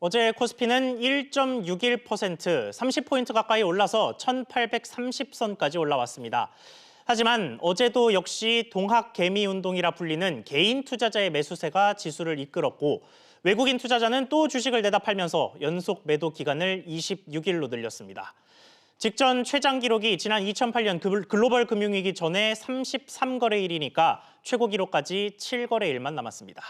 어제 코스피는 1.61%, 30포인트 가까이 올라서 1830선까지 올라왔습니다. 하지만 어제도 역시 동학개미 운동이라 불리는 개인 투자자의 매수세가 지수를 이끌었고 외국인 투자자는 또 주식을 내다 팔면서 연속 매도 기간을 26일로 늘렸습니다. 직전 최장 기록이 지난 2008년 글로벌 금융위기 전에 33거래일이니까 최고 기록까지 7거래일만 남았습니다.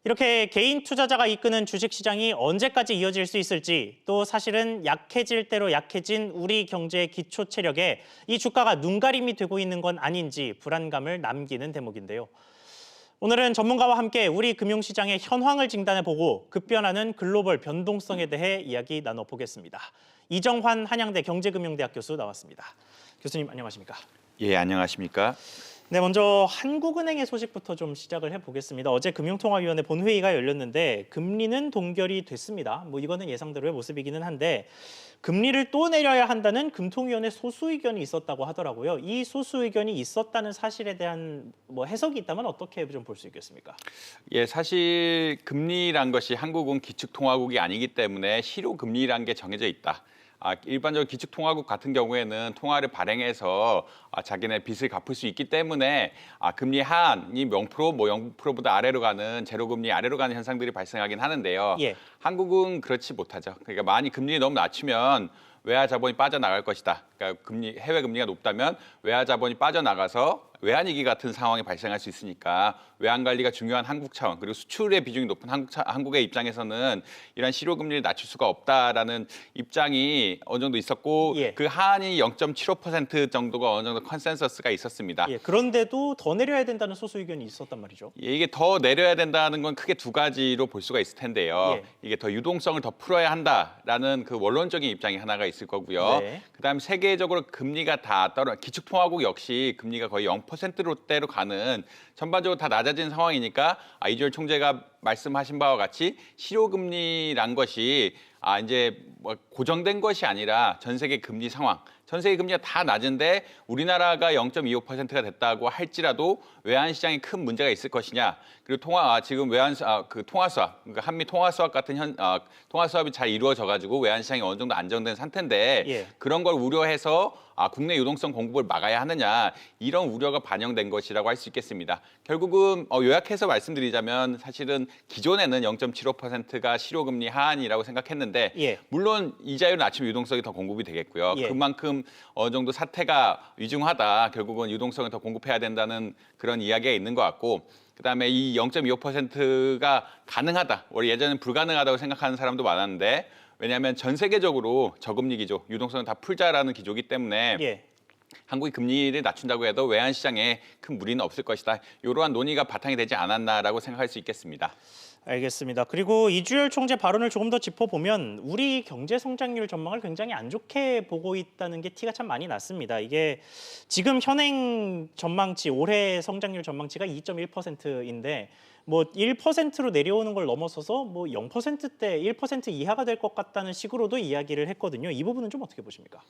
이렇게 개인 투자자가 이끄는 주식시장이 언제까지 이어질 수 있을지, 또 사실은 약해질 대로 약해진 우리 경제의 기초 체력에 이 주가가 눈가림이 되고 있는 건 아닌지 불안감을 남기는 대목인데요. 오늘은 전문가와 함께 우리 금융시장의 현황을 진단해보고 급변하는 글로벌 변동성에 대해 이야기 나눠보겠습니다. 이정환 한양대 경제금융대학 교수 나왔습니다. 교수님 안녕하십니까? 예, 안녕하십니까? 네, 먼저 한국은행의 소식부터 좀 시작을 해보겠습니다. 어제 금융통화위원회 본회의가 열렸는데 금리는 동결이 됐습니다. 이거는 예상대로의 모습이기는 한데 금리를 또 내려야 한다는 금통위원회 소수 의견이 있었다고 하더라고요. 이 소수 의견이 있었다는 사실에 대한 해석이 있다면 어떻게 좀 볼 수 있겠습니까? 예, 사실 금리란 것이 한국은 기축통화국이 아니기 때문에 실효금리란 게 정해져 있다. 일반적으로 기축통화국 같은 경우에는 통화를 발행해서 자기네 빚을 갚을 수 있기 때문에 금리 하한이 0%, 0%보다 아래로 가는 제로금리 아래로 가는 현상들이 발생하긴 하는데요. 예. 한국은 그렇지 못하죠. 그러니까 많이 금리 너무 낮추면 외화 자본이 빠져나갈 것이다. 그러니까 해외 금리가 높다면 외화 자본이 빠져나가서 외환위기 같은 상황이 발생할 수 있으니까 외환 관리가 중요한 한국 차원 그리고 수출의 비중이 높은 한국의 입장에서는 이런 실효금리를 낮출 수가 없다라는 입장이 어느 정도 있었고 예. 그 하한이 0.75% 정도가 어느 정도 컨센서스가 있었습니다. 예, 그런데도 더 내려야 된다는 소수 의견이 있었단 말이죠. 예, 이게 더 내려야 된다는 건 크게 두 가지로 볼 수가 있을 텐데요. 예. 이게 더 유동성을 더 풀어야 한다라는 그 원론적인 입장이 하나가 있을 거고요. 네. 그다음에 세계적으로 금리가 다 기축통화국 역시 금리가 거의 0%대로 가는 전반적으로 다 낮아진 상황이니까 이주열 총재가 말씀하신 바와 같이 실효금리란 것이 이제 고정된 것이 아니라 전 세계 금리 상황, 전 세계 금리가 다 낮은데 우리나라가 0.25%가 됐다고 할지라도 외환 시장에 큰 문제가 있을 것이냐. 그리고 지금 통화 수합, 그러니까 한미 통화 수합 같은 통화 수합이 잘 이루어져 가지고 외환 시장이 어느 정도 안정된 상태인데 예. 그런 걸 우려해서 국내 유동성 공급을 막아야 하느냐 이런 우려가 반영된 것이라고 할 수 있겠습니다. 결국은 요약해서 말씀드리자면 사실은 기존에는 0.75%가 실효금리 하한이라고 생각했는데 예. 물론 이자율 낮추면 유동성이 더 공급이 되겠고요. 예. 그만큼 어느 정도 사태가 위중하다. 결국은 유동성을 더 공급해야 된다는 그런 이야기가 있는 것 같고 그다음에 이 0.25%가 가능하다. 원래 예전에는 불가능하다고 생각하는 사람도 많았는데 왜냐하면 전 세계적으로 저금리 기조, 유동성을 다 풀자라는 기조이기 때문에 예. 한국이 금리를 낮춘다고 해도 외환 시장에 큰 무리는 없을 것이다. 이러한 논의가 바탕이 되지 않았나라고 생각할 수 있겠습니다. 알겠습니다. 그리고 이주열 총재 발언을 조금 더 짚어보면 우리 경제 성장률 전망을 굉장히 안 좋게 보고 있다는 게 티가 참 많이 났습니다. 이게 지금 현행 전망치, 올해 성장률 전망치가 2.1%인데 1%로 내려오는 걸 넘어서서 0%대 1% 이하가 될 것 같다는 식으로도 이야기를 했거든요. 이 부분은 좀 어떻게 보십니까?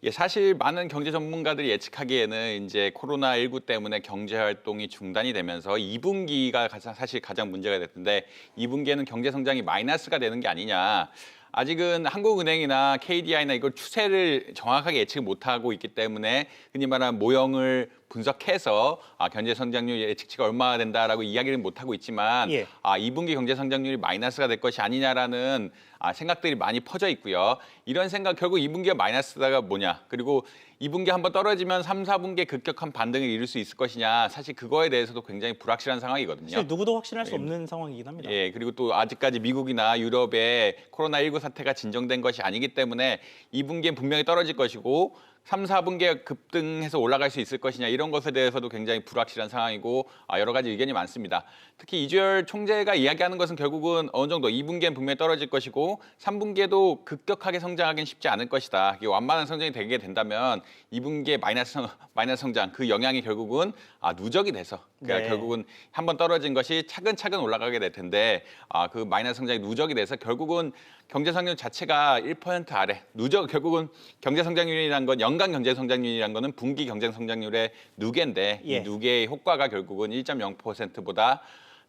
예, 사실 많은 경제 전문가들이 예측하기에는 이제 코로나19 때문에 경제 활동이 중단이 되면서 2분기가 사실 가장 문제가 됐는데 2분기에는 경제 성장이 마이너스가 되는 게 아니냐. 아직은 한국은행이나 KDI나 이걸 추세를 정확하게 예측 못하고 있기 때문에 흔히 말하는 모형을 분석해서 경제 성장률 예측치가 얼마나 된다라고 이야기를 못하고 있지만 예. 2분기 경제 성장률이 마이너스가 될 것이 아니냐라는 생각들이 많이 퍼져 있고요. 이런 생각 결국 2분기가 마이너스가 뭐냐. 그리고 2분기 한번 떨어지면 3, 4분기에 급격한 반등을 이룰 수 있을 것이냐. 사실 그거에 대해서도 굉장히 불확실한 상황이거든요. 사실 누구도 확신할 수 없는 상황이긴 합니다. 예, 그리고 또 아직까지 미국이나 유럽의 코로나19 사태가 진정된 것이 아니기 때문에 2분기엔 분명히 떨어질 것이고 3, 4분기에 급등해서 올라갈 수 있을 것이냐 이런 것에 대해서도 굉장히 불확실한 상황이고 여러 가지 의견이 많습니다. 특히 이주열 총재가 이야기하는 것은 결국은 어느 정도 2분기엔 분명히 떨어질 것이고 3분기에도 급격하게 성장하기는 쉽지 않을 것이다. 이게 완만한 성장이 되게 된다면 2분기에 마이너스 성장 그 영향이 결국은 누적이 돼서 그러니까 네. 결국은 한번 떨어진 것이 차근차근 올라가게 될 텐데 그 마이너스 성장이 누적이 돼서 결국은 경제 성장률 자체가 1% 아래 결국은 경제 성장률이라는 건 연간 경제 성장률이라는 거는 분기 경제 성장률의 누계인데 예. 이 누계의 효과가 결국은 1.0%보다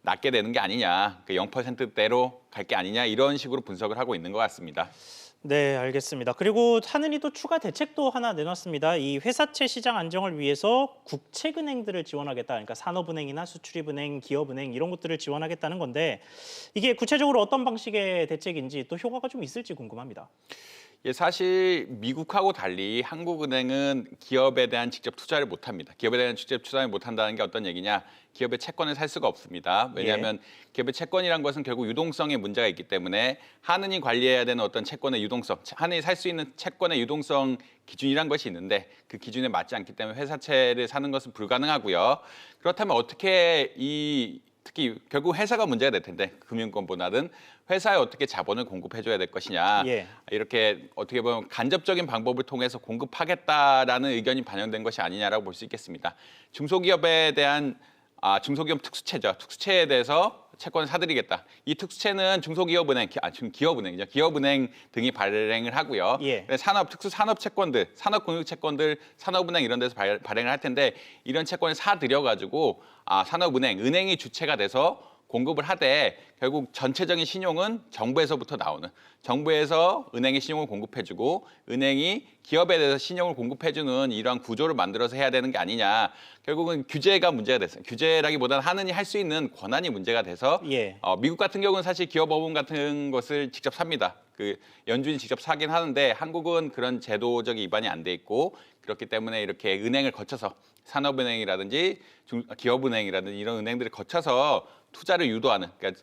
낮게 되는 게 아니냐, 그 0%대로 갈 게 아니냐 이런 식으로 분석을 하고 있는 것 같습니다. 네, 알겠습니다. 그리고 하느니 또 추가 대책도 하나 내놨습니다. 이 회사채 시장 안정을 위해서 국책은행들을 지원하겠다. 그러니까 산업은행이나 수출입은행, 기업은행 이런 것들을 지원하겠다는 건데 이게 구체적으로 어떤 방식의 대책인지 또 효과가 좀 있을지 궁금합니다. 예, 사실 미국하고 달리 한국은행은 기업에 대한 직접 투자를 못합니다. 기업에 대한 직접 투자를 못한다는 게 어떤 얘기냐? 기업의 채권을 살 수가 없습니다. 왜냐하면 기업의 채권이란 것은 결국 유동성에 문제가 있기 때문에 한은이 관리해야 되는 어떤 채권의 유동성, 한은이 살 수 있는 채권의 유동성 기준이란 것이 있는데 그 기준에 맞지 않기 때문에 회사채를 사는 것은 불가능하고요. 그렇다면 어떻게 특히 결국 회사가 문제가 될 텐데 금융권보다는 회사에 어떻게 자본을 공급해줘야 될 것이냐 이렇게 어떻게 보면 간접적인 방법을 통해서 공급하겠다라는 의견이 반영된 것이 아니냐라고 볼 수 있겠습니다. 중소기업에 대한 중소기업 특수채죠. 특수채에 대해서 채권을 사드리겠다. 이 특수채는 중소기업은행, 지금 기업은행이죠. 기업은행 등이 발행을 하고요. 특수산업채권들, 산업금융채권들, 산업은행 이런 데서 발행을 할 텐데 이런 채권을 사들여가지고 산업은행, 은행이 주체가 돼서 공급을 하되 결국 전체적인 신용은 정부에서부터 나오는 정부에서 은행에 신용을 공급해주고 은행이 기업에 대해서 신용을 공급해주는 이러한 구조를 만들어서 해야 되는 게 아니냐. 결국은 규제가 문제가 됐어요. 규제라기보다는 하느니 할 수 있는 권한이 문제가 돼서 미국 같은 경우는 사실 기업어분 같은 것을 직접 삽니다. 그 연준이 직접 사긴 하는데 한국은 그런 제도적 위반이 안 돼 있고 그렇기 때문에 이렇게 은행을 거쳐서 산업은행이라든지 기업은행이라든지 이런 은행들을 거쳐서 투자를 유도하는 그러니까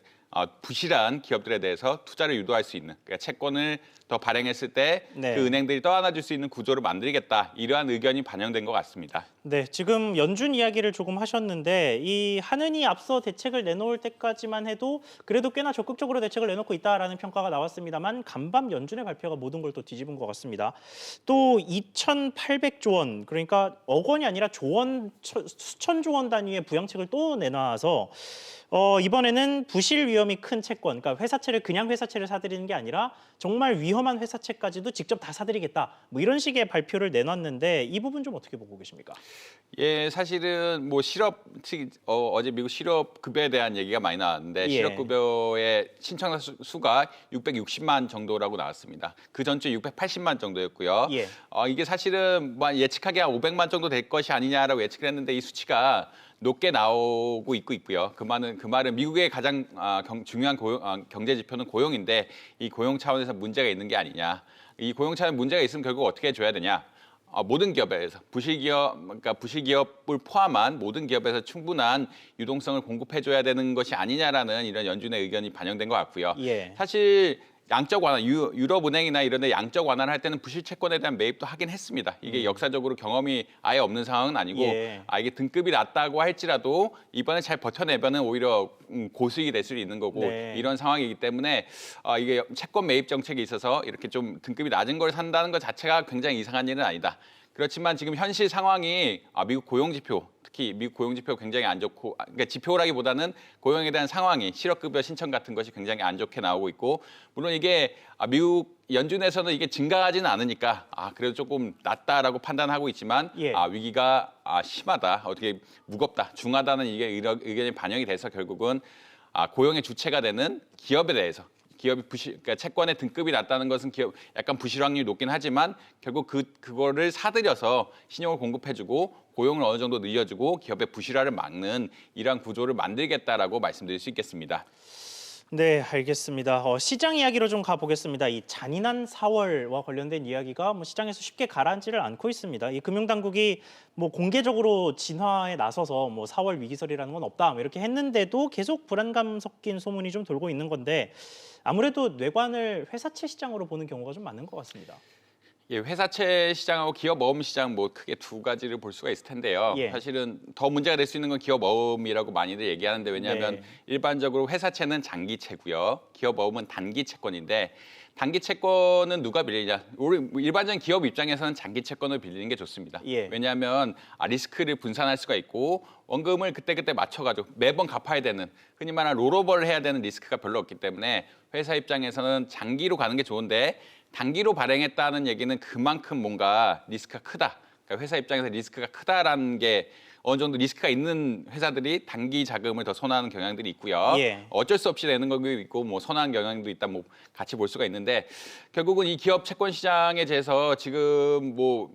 부실한 기업들에 대해서 투자를 유도할 수 있는 그러니까 채권을 더 발행했을 때 그 은행들이 떠안아줄 수 있는 구조를 만들겠다 이러한 의견이 반영된 것 같습니다. 네, 지금 연준 이야기를 조금 하셨는데 이 한은이 앞서 대책을 내놓을 때까지만 해도 그래도 꽤나 적극적으로 대책을 내놓고 있다라는 평가가 나왔습니다만 간밤 연준의 발표가 모든 걸 또 뒤집은 것 같습니다. 또 2,800조 원 그러니까 억 원이 아니라 조원 수천조 원 단위의 부양책을 또 내놔서 이번에는 부실 위험이 큰 채권, 그러니까 회사채를 그냥 회사채를 사들이는 게 아니라 정말 위험한 회사채까지도 직접 다 사들이겠다. 뭐 이런 식의 발표를 내놨는데 이 부분 좀 어떻게 보고 계십니까? 예, 사실은 뭐 어제 미국 실업급여에 대한 얘기가 많이 나왔는데 실업급여의 신청자 수가 660만 정도라고 나왔습니다. 그 전주에 680만 정도였고요. 이게 사실은 예측하기 한 500만 정도 될 것이 아니냐라고 예측을 했는데 이 수치가 높게 나오고 있고요. 그 말은 미국의 가장 중요한 경제 지표는 고용인데 이 고용 차원에서 문제가 있는 게 아니냐. 이 고용 차원에 문제가 있으면 결국 어떻게 해줘야 되냐. 모든 기업에서 그러니까 부실기업을 포함한 모든 기업에서 충분한 유동성을 공급해줘야 되는 것이 아니냐라는 이런 연준의 의견이 반영된 것 같고요. 사실 양적 완화, 유럽은행이나 이런 데 양적 완화를 할 때는 부실 채권에 대한 매입도 하긴 했습니다. 이게 역사적으로 경험이 아예 없는 상황은 아니고 이게 등급이 낮다고 할지라도 이번에 잘 버텨내면은 오히려 고수익이 될 수 있는 거고 이런 상황이기 때문에 이게 채권 매입 정책에 있어서 이렇게 좀 등급이 낮은 걸 산다는 것 자체가 굉장히 이상한 일은 아니다. 그렇지만 지금 현실 상황이 미국 고용지표, 특히 미국 고용지표 굉장히 안 좋고 그러니까 지표라기보다는 고용에 대한 상황이 실업급여 신청 같은 것이 굉장히 안 좋게 나오고 있고 물론 이게 미국 연준에서는 이게 증가하지는 않으니까 그래도 조금 낮다라고 판단하고 있지만 위기가 심하다, 어떻게 무겁다, 중하다는 이게 의견이 반영이 돼서 결국은 고용의 주체가 되는 기업에 대해서 기업이 그러니까 채권의 등급이 낮다는 것은 약간 부실 확률이 높긴 하지만 결국 그거를 사들여서 신용을 공급해주고 고용을 어느 정도 늘려주고 기업의 부실화를 막는 이러한 구조를 만들겠다라고 말씀드릴 수 있겠습니다. 네, 알겠습니다. 시장 이야기로 좀 가보겠습니다. 이 잔인한 4월과 관련된 이야기가 시장에서 쉽게 가라앉지를 않고 있습니다. 이 금융당국이 공개적으로 진화에 나서서 4월 위기설이라는 건 없다 이렇게 했는데도 계속 불안감 섞인 소문이 좀 돌고 있는 건데 아무래도 뇌관을 회사채 시장으로 보는 경우가 좀 많은 것 같습니다. 예, 회사채 시장하고 기업어음 시장 크게 두 가지를 볼 수가 있을 텐데요. 사실은 더 문제가 될 수 있는 건 기업어음이라고 많이들 얘기하는데 왜냐하면 일반적으로 회사채는 장기채고요. 기업어음은 단기채권인데 단기 채권은 누가 빌리냐? 일반적인 기업 입장에서는 장기 채권을 빌리는 게 좋습니다. 왜냐하면 리스크를 분산할 수가 있고 원금을 그때그때 맞춰가지고 매번 갚아야 되는 흔히 말하는 롤오버를 해야 되는 리스크가 별로 없기 때문에 회사 입장에서는 장기로 가는 게 좋은데 단기로 발행했다는 얘기는 그만큼 뭔가 리스크가 크다. 그러니까 회사 입장에서 리스크가 크다라는 게 어느 정도 리스크가 있는 회사들이 단기 자금을 더 선호하는 경향들이 있고요. 예. 어쩔 수 없이 내는 것도 있고 뭐 선호하는 경향도 있다 뭐 같이 볼 수가 있는데 결국은 이 기업 채권 시장에 대해서 지금 뭐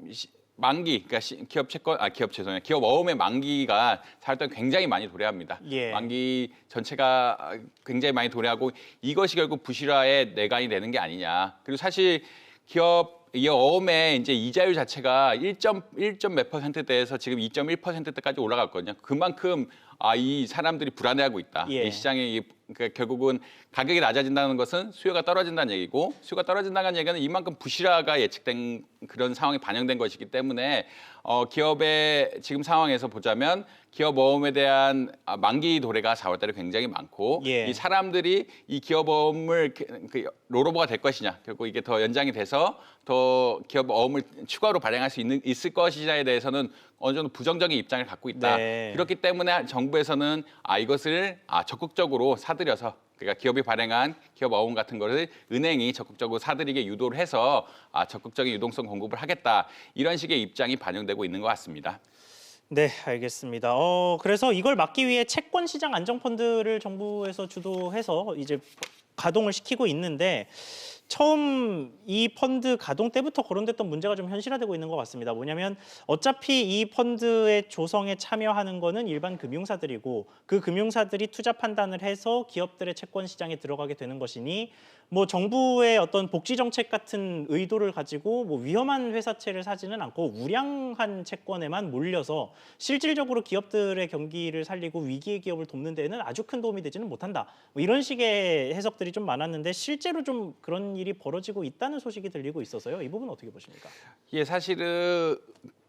만기, 그러니까 기업 채권, 죄송해요. 기업 어음의 만기가 사실상 굉장히 많이 도래합니다. 예. 만기 전체가 굉장히 많이 도래하고 이것이 결국 부실화의 내관이 되는 게 아니냐. 그리고 사실 기업 이 어음의 이제 이자율 자체가 1점 몇 %대에서 지금 2.1%대까지 올라갔거든요. 그만큼 이 사람들이 불안해하고 있다. 예. 이 시장에 그러니까 결국은 가격이 낮아진다는 것은 수요가 떨어진다는 얘기고 수요가 떨어진다는 얘기는 이만큼 부실화가 예측된 그런 상황이 반영된 것이기 때문에 기업의 지금 상황에서 보자면 기업 어음에 대한 만기 도래가 4월달에 굉장히 많고 예. 이 사람들이 이 기업 어음을 롤오버가 될 것이냐 결국 이게 더 연장이 돼서 더 기업 어음을 추가로 발행할 수 있을 것이냐에 대해서는 어느 정도 부정적인 입장을 갖고 있다. 네. 그렇기 때문에 정부에서는 이것을 적극적으로 사들여서 그러니까 기업이 발행한 기업 어음 같은 것을 은행이 적극적으로 사들이게 유도를 해서 적극적인 유동성 공급을 하겠다. 이런 식의 입장이 반영되고 있는 것 같습니다. 네, 알겠습니다. 그래서 이걸 막기 위해 채권 시장 안정 펀드를 정부에서 주도해서 이제 가동을 시키고 있는데 처음 이 펀드 가동 때부터 거론됐던 문제가 좀 현실화되고 있는 것 같습니다. 뭐냐면 어차피 이 펀드의 조성에 참여하는 거는 일반 금융사들이고 그 금융사들이 투자 판단을 해서 기업들의 채권 시장에 들어가게 되는 것이니 뭐 정부의 어떤 복지 정책 같은 의도를 가지고 뭐 위험한 회사채를 사지는 않고 우량한 채권에만 몰려서 실질적으로 기업들의 경기를 살리고 위기의 기업을 돕는 데에는 아주 큰 도움이 되지는 못한다. 뭐 이런 식의 해석들이 좀 많았는데 실제로 좀 그런 일이 벌어지고 있다는 소식이 들리고 있어서요. 이 부분 어떻게 보십니까? 예, 사실은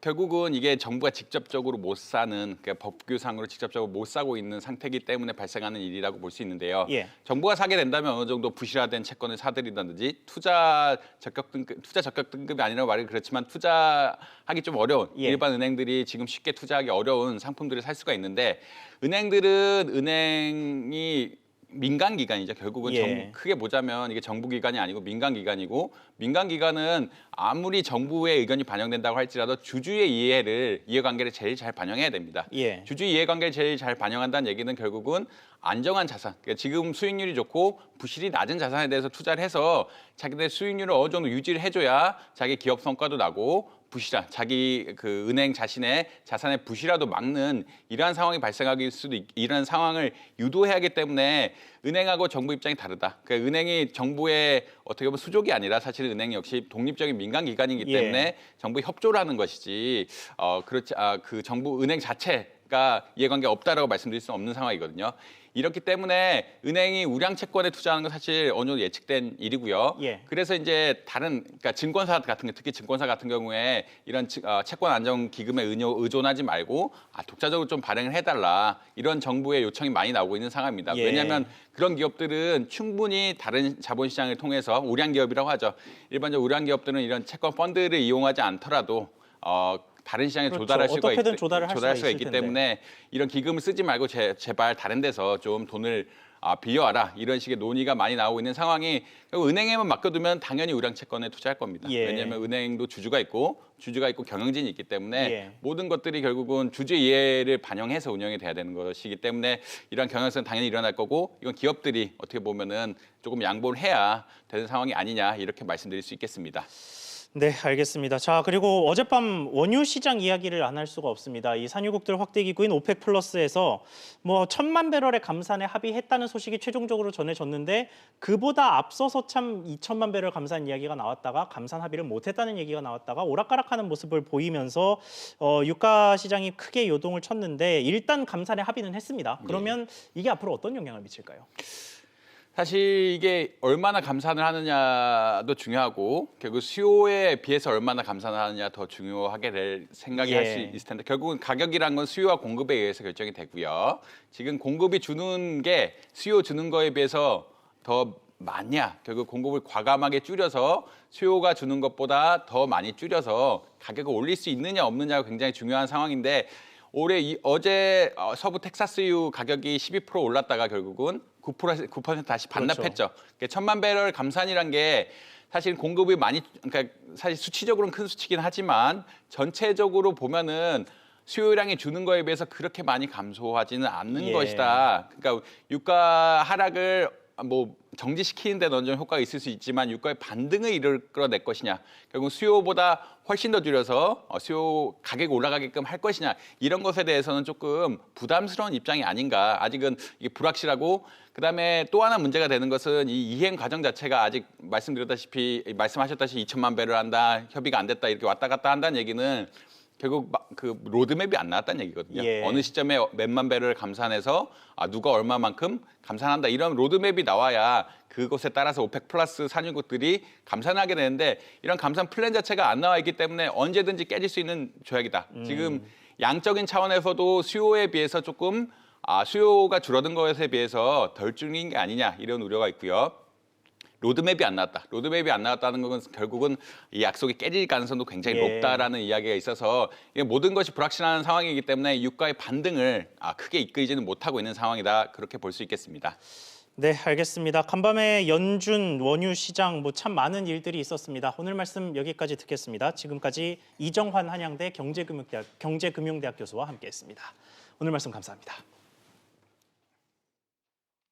결국은 이게 정부가 직접적으로 못 사는 그러니까 법규상으로 직접적으로 못 사고 있는 상태이기 때문에 발생하는 일이라고 볼 수 있는데요. 예. 정부가 사게 된다면 어느 정도 부실화된 채권을 사들인다든지 투자 적격 등급이 아니라고 말이 그렇지만 투자하기 좀 어려운 예. 일반 은행들이 지금 쉽게 투자하기 어려운 상품들을 살 수가 있는데 은행이 민간 기관이죠. 결국은 예. 크게 보자면 이게 정부 기관이 아니고 민간 기관이고 민간 기관은 아무리 정부의 의견이 반영된다고 할지라도 주주의 이해관계를 제일 잘 반영해야 됩니다. 예. 주주의 이해관계를 제일 잘 반영한다는 얘기는 결국은 안정한 자산, 그러니까 지금 수익률이 좋고 부실이 낮은 자산에 대해서 투자를 해서 자기들 수익률을 어느 정도 유지를 해줘야 자기 기업 성과도 나고 부실화, 자기 그 은행 자신의 자산의 부실화도 막는 이러한 상황이 발생하기 수도 이런 상황을 유도해야 하기 때문에 은행하고 정부 입장이 다르다. 그러니까 은행이 정부의 어떻게 보면 수족이 아니라 사실 은행 역시 독립적인 민간 기관이기 예. 때문에 정부에 협조를 하는 것이지 그렇지 그 정부 은행 자체가 이해관계 없다라고 말씀드릴 수 없는 상황이거든요. 이렇기 때문에 은행이 우량 채권에 투자하는 건 사실 어느 정도 예측된 일이고요. 예. 그래서 이제 그러니까 증권사 같은 게 특히 증권사 같은 경우에 이런 채권 안정 기금에 의존하지 말고 독자적으로 좀 발행을 해달라 이런 정부의 요청이 많이 나오고 있는 상황입니다. 예. 왜냐하면 그런 기업들은 충분히 다른 자본시장을 통해서 우량 기업이라고 하죠. 일반적으로 우량 기업들은 이런 채권 펀드를 이용하지 않더라도 다른 시장에 그렇죠. 조달할 수가 어떻게든 조달을 할 수가 수가 있을 있기 텐데. 때문에 이런 기금을 쓰지 말고 제발 다른 데서 좀 돈을 빌려와라 이런 식의 논의가 많이 나오고 있는 상황이 은행에만 맡겨두면 당연히 우량 채권에 투자할 겁니다. 예. 왜냐하면 은행도 주주가 있고 경영진이 있기 때문에 예. 모든 것들이 결국은 주주 이해를 반영해서 운영이 돼야 되는 것이기 때문에 이런 경향성은 당연히 일어날 거고 이건 기업들이 어떻게 보면은 조금 양보를 해야 되는 상황이 아니냐 이렇게 말씀드릴 수 있겠습니다. 네, 알겠습니다. 자, 그리고 어젯밤 원유 시장 이야기를 안 할 수가 없습니다. 이 산유국들 확대 기구인 오펙 플러스에서 뭐 1,000만 배럴의 감산에 합의했다는 소식이 최종적으로 전해졌는데 그보다 앞서서 참 2,000만 배럴 감산 이야기가 나왔다가 감산 합의를 못했다는 얘기가 나왔다가 오락가락하는 모습을 보이면서 유가 시장이 크게 요동을 쳤는데 일단 감산에 합의는 했습니다. 그러면 이게 앞으로 어떤 영향을 미칠까요? 사실 이게 얼마나 감산을 하느냐도 중요하고 결국 수요에 비해서 얼마나 감산을 하느냐 더 중요하게 될 생각이 할 수 예. 있을 텐데 결국은 가격이란 건 수요와 공급에 의해서 결정이 되고요. 지금 공급이 주는 게 수요 주는 거에 비해서 더 많냐 결국 공급을 과감하게 줄여서 수요가 주는 것보다 더 많이 줄여서 가격을 올릴 수 있느냐 없느냐가 굉장히 중요한 상황인데 어제 서부 텍사스유 가격이 12% 올랐다가 결국은 9% 다시 반납했죠. 그러니까 1,000만 배럴 감산이란 게 사실 공급이 그러니까 사실 수치적으로는 큰 수치긴 하지만 전체적으로 보면은 수요량이 주는 거에 비해서 그렇게 많이 감소하지는 않는 예. 것이다. 그러니까 유가 하락을 뭐 정지시키는 데는 어느 정도 효과가 있을 수 있지만 유가의 반등을 이끌어낼 것이냐, 결국 수요보다 훨씬 더 줄여서 수요 가격이 올라가게끔 할 것이냐, 이런 것에 대해서는 조금 부담스러운 입장이 아닌가. 아직은 이게 불확실하고, 그다음에 또 하나 문제가 되는 것은 이 이행 과정 자체가 아직 말씀하셨다시피 2천만 배를 한다, 협의가 안 됐다, 이렇게 왔다 갔다 한다는 얘기는 결국 그 로드맵이 안 나왔다는 얘기거든요. 예. 어느 시점에 몇만 배를 감산해서 누가 얼마만큼 감산한다, 이런 로드맵이 나와야 그것에 따라서 오펙 플러스 산유국들이 감산하게 되는데, 이런 감산 플랜 자체가 안 나와 있기 때문에 언제든지 깨질 수 있는 조약이다. 지금 양적인 차원에서도 수요에 비해서 조금 수요가 줄어든 것에 비해서 덜 줄인 게 아니냐, 이런 우려가 있고요. 로드맵이 안 나왔다. 로드맵이 안 나왔다는 건 결국은 이 약속이 깨질 가능성도 굉장히 예. 높다라는 이야기가 있어서, 이게 모든 것이 불확실한 상황이기 때문에 유가의 반등을 크게 이끌지는 못하고 있는 상황이다. 그렇게 볼 수 있겠습니다. 네, 알겠습니다. 간밤에 연준 원유 시장 뭐 참 많은 일들이 있었습니다. 오늘 말씀 여기까지 듣겠습니다. 지금까지 이정환 한양대 경제금융대학 교수와 함께했습니다. 오늘 말씀 감사합니다.